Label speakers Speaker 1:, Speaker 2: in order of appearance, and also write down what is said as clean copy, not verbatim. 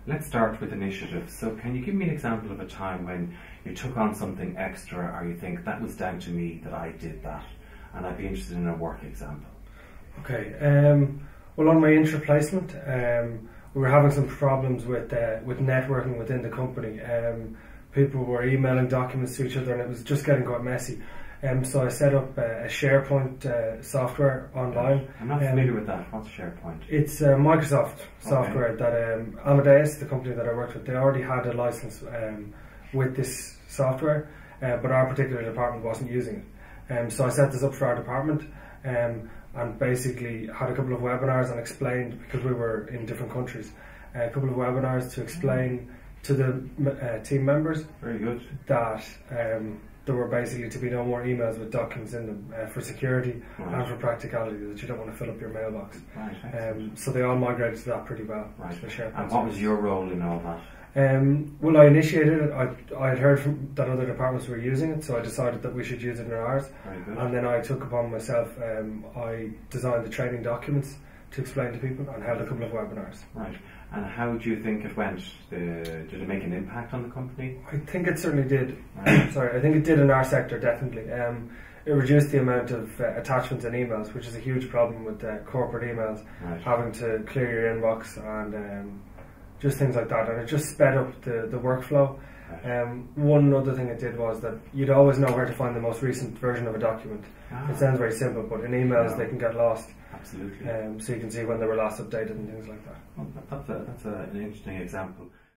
Speaker 1: Let's start with initiatives. So can you give me an example of a time when you took on something extra, or you think that was down to me that I did that? And I'd be interested in a work example.
Speaker 2: Okay. Well, on my intro placement, we were having some problems with networking within the company. People were emailing documents to each other, and it was just getting quite messy. So I set up a SharePoint software online.
Speaker 1: I'm not familiar with that. What's SharePoint?
Speaker 2: It's Microsoft software that Amadeus, the company that I worked with, they already had a license with this software, but our particular department wasn't using it. So I set this up for our department, and basically had a couple of webinars and explained, because we were in different countries, a couple of webinars to explain to the team members.
Speaker 1: Very good.
Speaker 2: That there were basically to be no more emails with documents in them for security and for practicality, that you don't want to fill up your mailbox.
Speaker 1: Right.
Speaker 2: So they all migrated to that pretty well.
Speaker 1: Right.
Speaker 2: And
Speaker 1: what was your role in all that?
Speaker 2: Well, I initiated it. I had heard that other departments were using it, so I decided that we should use it in ours.
Speaker 1: Very good.
Speaker 2: And then I took upon myself, I designed the training documents to explain to people, and held a couple of webinars.
Speaker 1: Right. And how do you think it went? Did it make an impact on the company?
Speaker 2: I think it certainly did.
Speaker 1: Right.
Speaker 2: Sorry, I think it did in our sector, definitely. It reduced the amount of attachments in emails, which is a huge problem with corporate emails, having to clear your inbox and just things like that. And it just sped up the workflow. One other thing it did was that you'd always know where to find the most recent version of a document. It sounds very simple, but in emails they can get lost.
Speaker 1: Absolutely.
Speaker 2: So you can see when they were last updated and things like that.
Speaker 1: Well, that's an interesting example.